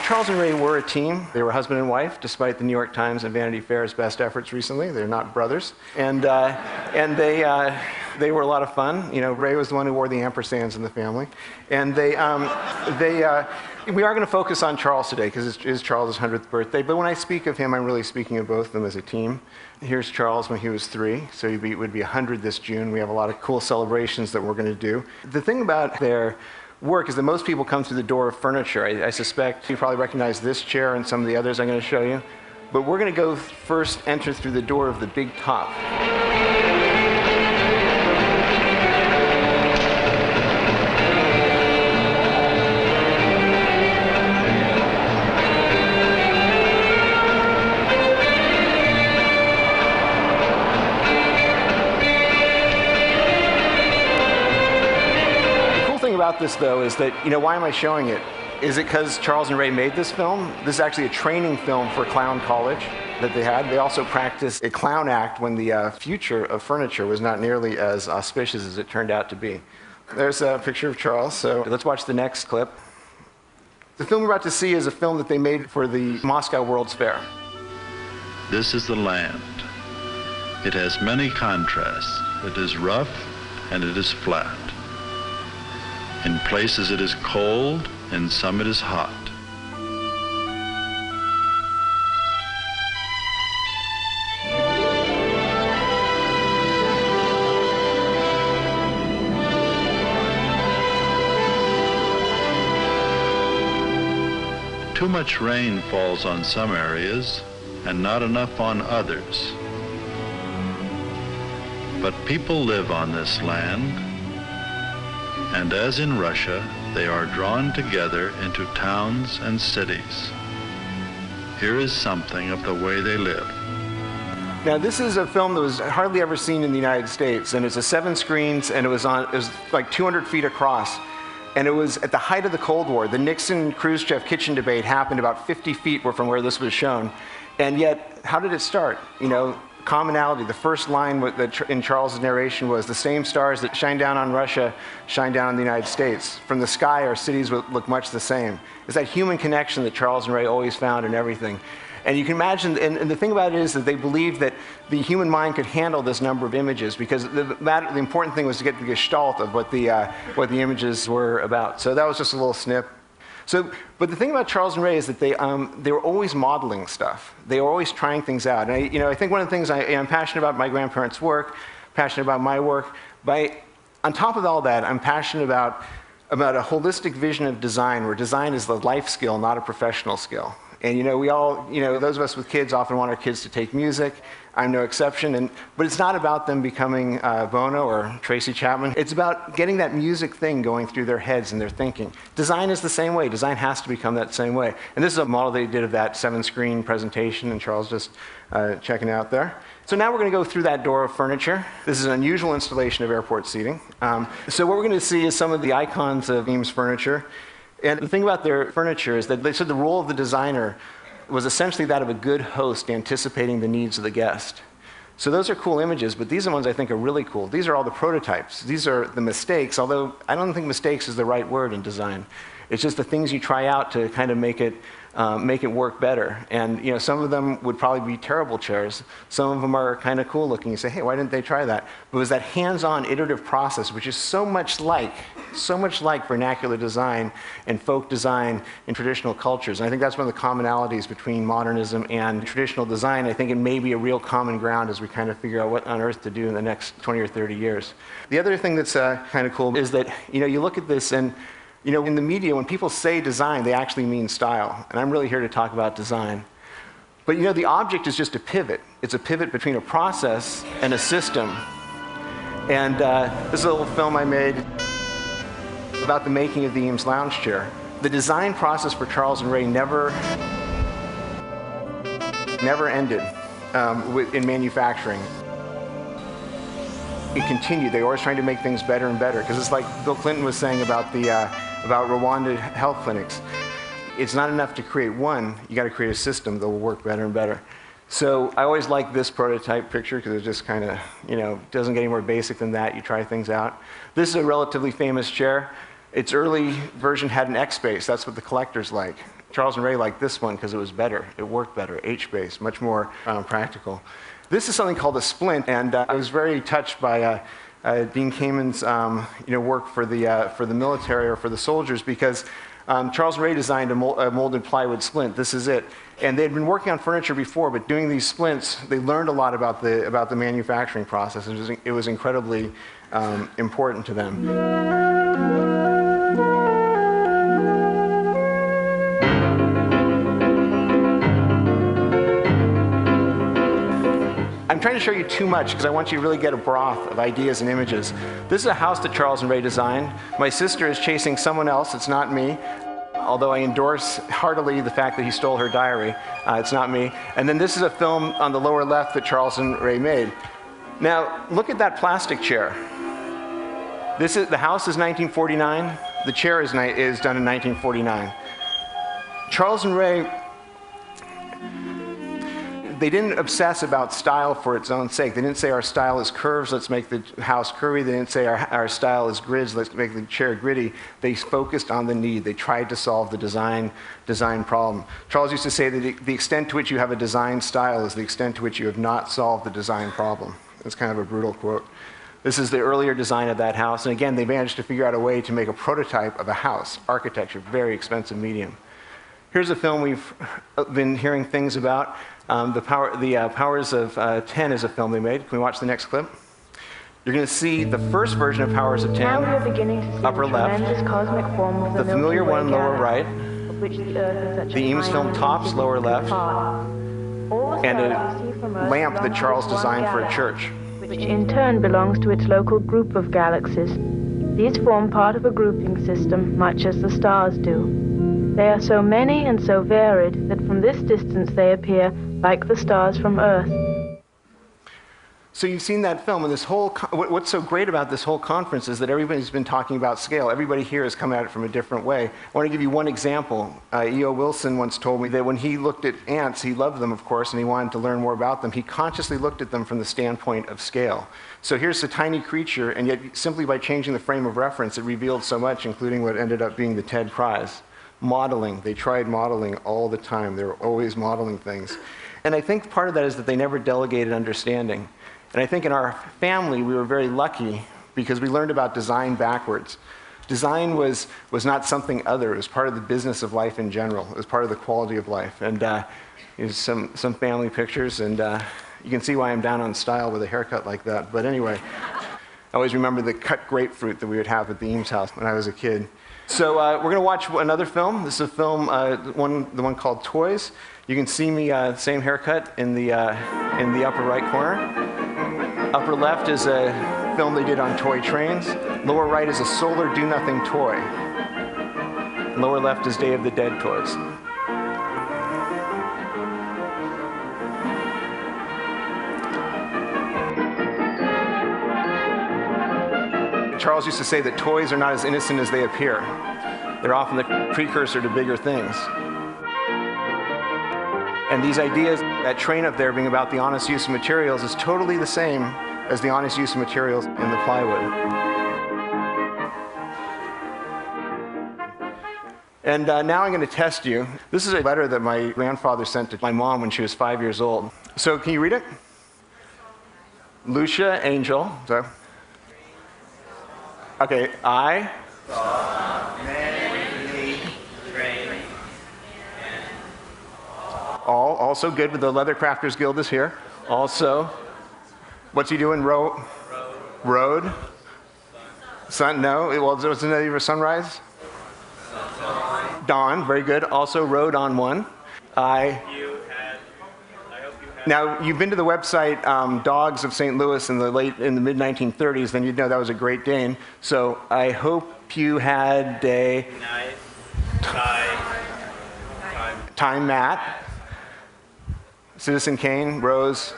Charles and Ray were a team. They were husband and wife, despite the New York Times and Vanity Fair's best efforts recently. They're not brothers. And they were a lot of fun. You know, Ray was the one who wore the ampersands in the family. And we are going to focus on Charles today, because it is Charles' 100th birthday. But when I speak of him, I'm really speaking of both of them as a team. Here's Charles when he was 3, so he would be 100 this June. We have a lot of cool celebrations that we're going to do. The thing about their work is that most people come through the door of furniture. I suspect you probably recognize this chair and some of the others I'm going to show you. But we're going to go first enter through the door of the big top. About this, though, is that, you know, why am I showing it? Is it because Charles and Ray made this film? This is actually a training film for clown college that they had. They also practiced a clown act when the future of furniture was not nearly as auspicious as it turned out to be. There's a picture of Charles, so let's watch the next clip. The film we're about to see is a film that they made for the Moscow World's Fair. This is the land. It has many contrasts. It is rough and it is flat. In places it is cold, in some it is hot. Too much rain falls on some areas and not enough on others. But people live on this land. And as in Russia, they are drawn together into towns and cities. Here is something of the way they live. Now, this is a film that was hardly ever seen in the United States, and it's a 7 screens, and it was like 200 feet across. And it was at the height of the Cold War. The Nixon-Khrushchev kitchen debate happened about 50 feet from where this was shown. And yet, how did it start? You know, commonality. The first line in Charles' narration was, "The same stars that shine down on Russia shine down on the United States. From the sky, our cities would look much the same." It's that human connection that Charles and Ray always found in everything. And you can imagine, and the thing about it is that they believed that the human mind could handle this number of images, because the important thing was to get the gestalt of what the images were about. So that was just a little snip. But the thing about Charles and Ray is that they were always modeling stuff. They were always trying things out. And I think one of the things I'm passionate about my grandparents' work, passionate about my work. On top of all that, I'm passionate about a holistic vision of design, where design is the life skill, not a professional skill. And we all, those of us with kids often want our kids to take music. I'm no exception. But it's not about them becoming Bono or Tracy Chapman. It's about getting that music thing going through their heads and their thinking. Design is the same way. Design has to become that same way. And this is a model they did of that 7-screen presentation, and Charles just checking out there. So now we're going to go through that door of furniture. This is an unusual installation of airport seating. So what we're going to see is some of the icons of Eames furniture. And the thing about their furniture is that they said the role of the designer was essentially that of a good host anticipating the needs of the guest. So those are cool images, but these are ones I think are really cool. These are all the prototypes. These are the mistakes, although I don't think mistakes is the right word in design. It's just the things you try out to kind of make it work better. And some of them would probably be terrible chairs. Some of them are kind of cool looking. You say, hey, why didn't they try that? But it was that hands-on iterative process, which is so much like vernacular design and folk design in traditional cultures. And I think that's one of the commonalities between modernism and traditional design. I think it may be a real common ground as we kind of figure out what on earth to do in the next 20 or 30 years. The other thing that's kind of cool is that you look at this, and in the media, when people say design, they actually mean style. And I'm really here to talk about design. But the object is just a pivot. It's a pivot between a process and a system. And this is a little film I made about the making of the Eames lounge chair. The design process for Charles and Ray never ended in manufacturing. It continued. They were always trying to make things better and better, because it's like Bill Clinton was saying about Rwanda health clinics. It's not enough to create one. You got to create a system that will work better and better. So I always like this prototype picture, because it just kind of, doesn't get any more basic than that. You try things out. This is a relatively famous chair. Its early version had an X base. That's what the collectors like. Charles and Ray liked this one because it was better. It worked better, H-based, much more practical. This is something called a splint, and I was very touched by Dean Kamen's work for the military or for the soldiers, because Charles and Ray designed a molded plywood splint. This is it. And they'd been working on furniture before, but doing these splints, they learned a lot about the manufacturing process. It was incredibly important to them. I'm trying to show you too much because I want you to really get a broth of ideas and images. This is a house that Charles and Ray designed. My sister is chasing someone else. It's not me. Although I endorse heartily the fact that he stole her diary. It's not me. And then this is a film on the lower left that Charles and Ray made. Now, look at that plastic chair. The house is 1949. The chair is done in 1949. Charles and Ray, they didn't obsess about style for its own sake. They didn't say our style is curves, let's make the house curvy. They didn't say our style is grids, let's make the chair gritty. They focused on the need. They tried to solve the design problem. Charles used to say that the extent to which you have a design style is the extent to which you have not solved the design problem. That's kind of a brutal quote. This is the earlier design of that house. And again, they managed to figure out a way to make a prototype of a house. Architecture, very expensive medium. Here's a film we've been hearing things about. The Powers of 10 is a film they made. Can we watch the next clip? You're going to see the first version of Powers of 10, now we are beginning to see upper the left, tremendous cosmic form of the familiar Milky Way one lower right, galaxy, of which the Earth is such the a Eames tiny film tops lower left, All the and stars we see a from Earth lamp belong that to Charles this one designed for a galaxy, church. which in turn belongs to its local group of galaxies. These form part of a grouping system, much as the stars do. They are so many and so varied that from this distance they appear like the stars from Earth. So you've seen that film, and what's so great about this whole conference is that everybody's been talking about scale. Everybody here has come at it from a different way. I want to give you one example. E.O. Wilson once told me that when he looked at ants, he loved them, of course, and he wanted to learn more about them. He consciously looked at them from the standpoint of scale. So here's a tiny creature, and yet simply by changing the frame of reference, it revealed so much, including what ended up being the TED Prize. Modeling. They tried modeling all the time. They were always modeling things. And I think part of that is that they never delegated understanding. And I think in our family, we were very lucky because we learned about design backwards. Design was not something other. It was part of the business of life in general. It was part of the quality of life. And here's some family pictures, and you can see why I'm down on style with a haircut like that. But anyway, I always remember the cut grapefruit that we would have at the Eames house when I was a kid. So we're going to watch another film. This is a film, the one called Toys. You can see me, same haircut in the upper right corner. Upper left is a film they did on toy trains. Lower right is a solar do-nothing toy. Lower left is Day of the Dead toys. Charles used to say that toys are not as innocent as they appear. They're often the precursor to bigger things. And these ideas, that train up there being about the honest use of materials, is totally the same as the honest use of materials in the plywood. And now I'm going to test you. This is a letter that my grandfather sent to my mom when she was 5 years old. So can you read it? Lucia Angel. So. Okay, I saw many trains. Also good, with the Leather Crafters Guild is here. Also, what's he doing? Road? Sun? No. Well, what's the name of sunrise? Dawn. Very good. Also rode on one. Now, you've been to the website Dogs of St. Louis in the mid-1930s, then you'd know that was a Great Dane. So I hope you had a nice time, Matt. Citizen Kane, Rose.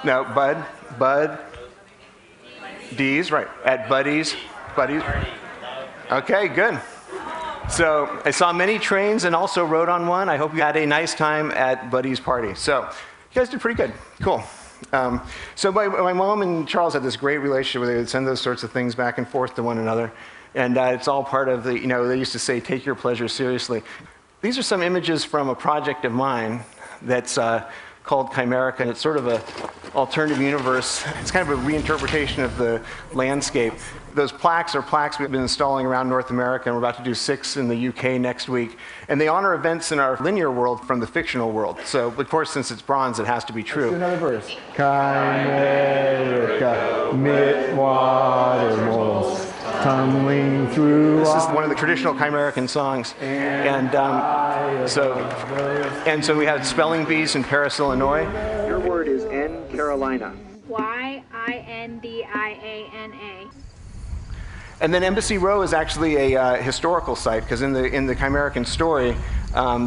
No, Bud. D's, right, at Buddy's. Okay, good. So I saw many trains and also rode on one. I hope you had a nice time at Buddy's party. So you guys did pretty good. Cool. So my mom and Charles had this great relationship where they would send those sorts of things back and forth to one another. And it's all part of the, they used to say, take your pleasure seriously. These are some images from a project of mine that's called Chimerica, and it's sort of an alternative universe. It's kind of a reinterpretation of the landscape. Those plaques are plaques we've been installing around North America, and we're about to do 6 in the UK next week. And they honor events in our linear world from the fictional world. So, of course, since it's bronze, it has to be true. Let's do another verse. Chimerica, mid-water moles, tumbling through. This is one of the traditional Chimerican songs. And so we had spelling bees in Paris, Illinois. Your word is N, Carolina. Yindiana. And then Embassy Row is actually a historical site, because in the Chimerican story,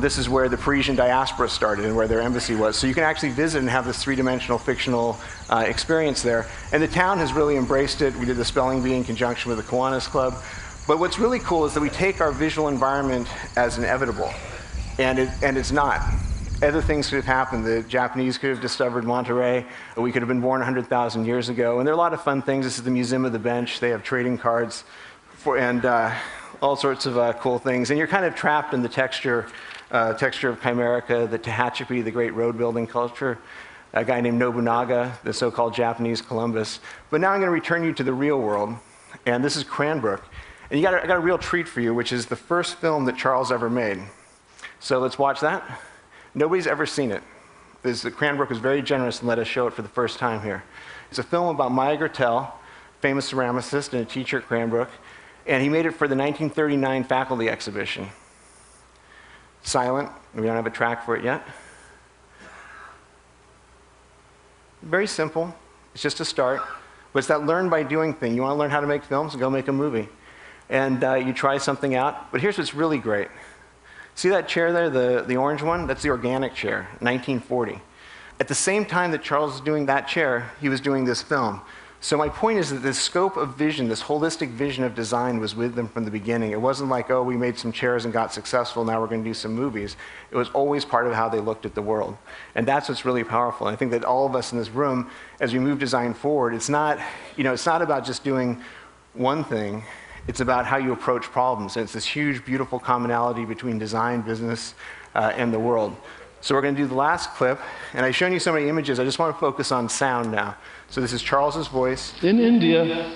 this is where the Parisian diaspora started and where their embassy was. So you can actually visit and have this three-dimensional fictional experience there. And the town has really embraced it. We did the spelling bee in conjunction with the Kiwanis Club. But what's really cool is that we take our visual environment as inevitable, and it's not. Other things could have happened. The Japanese could have discovered Monterey. We could have been born 100,000 years ago. And there are a lot of fun things. This is the Museum of the Bench. They have trading cards and all sorts of cool things. And you're kind of trapped in the texture of Chimerica, the Tehachapi, the great road-building culture, a guy named Nobunaga, the so-called Japanese Columbus. But now I'm going to return you to the real world. And this is Cranbrook. And I got a real treat for you, which is the first film that Charles ever made. So let's watch that. Nobody's ever seen it. Cranbrook was very generous and let us show it for the first time here. It's a film about Maya Gertel, famous ceramicist and a teacher at Cranbrook, and he made it for the 1939 faculty exhibition. Silent, we don't have a track for it yet. Very simple, it's just a start, but it's that learn by doing thing. You want to learn how to make films? Go make a movie. And you try something out, but here's what's really great. See that chair there, the orange one? That's the organic chair, 1940. At the same time that Charles was doing that chair, he was doing this film. So my point is that this scope of vision, this holistic vision of design was with them from the beginning. It wasn't like, oh, we made some chairs and got successful, now we're going to do some movies. It was always part of how they looked at the world. And that's what's really powerful. And I think that all of us in this room, as we move design forward, it's not about just doing one thing. It's about how you approach problems. And it's this huge, beautiful commonality between design, business, and the world. So we're going to do the last clip. And I've shown you so many images. I just want to focus on sound now. So this is Charles's voice. In India,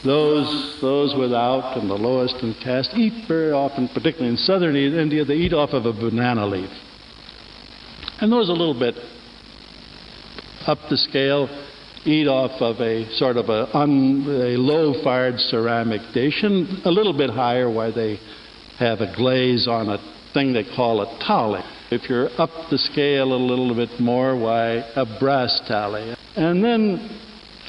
those without and the lowest in caste eat very often, particularly in southern India, they eat off of a banana leaf. And those a little bit up the scale eat off of a sort of a low-fired ceramic dish, and a little bit higher where they have a glaze on a thing they call a tali. If you're up the scale a little bit more, why, a brass tali. And then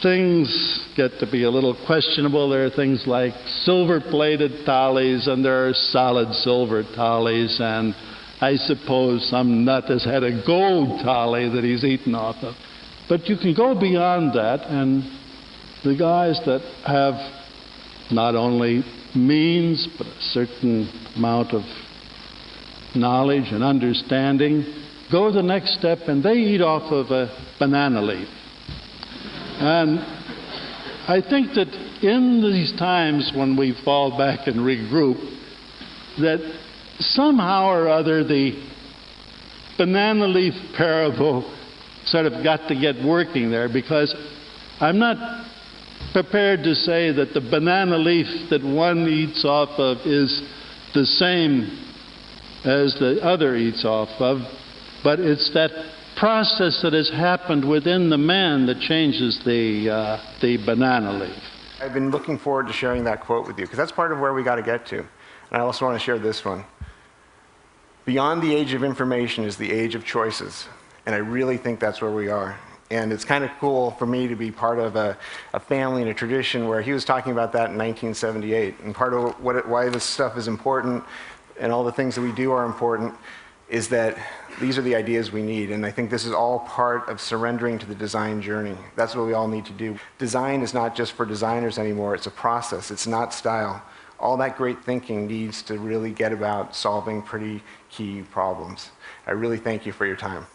things get to be a little questionable. There are things like silver-plated talis, and there are solid silver talis, and I suppose some nut has had a gold tali that he's eaten off of. But you can go beyond that, and the guys that have not only means, but a certain amount of knowledge and understanding, go the next step, and they eat off of a banana leaf. And I think that in these times when we fall back and regroup, that somehow or other the banana leaf parable sort of got to get working there, because I'm not prepared to say that the banana leaf that one eats off of is the same as the other eats off of, but it's that process that has happened within the man that changes the banana leaf. I've been looking forward to sharing that quote with you, because that's part of where we got to get to. And I also want to share this one. Beyond the age of information is the age of choices. And I really think that's where we are. And it's kind of cool for me to be part of a family and a tradition where he was talking about that in 1978. And part of why this stuff is important and all the things that we do are important is that these are the ideas we need. And I think this is all part of surrendering to the design journey. That's what we all need to do. Design is not just for designers anymore. It's a process. It's not style. All that great thinking needs to really get about solving pretty key problems. I really thank you for your time.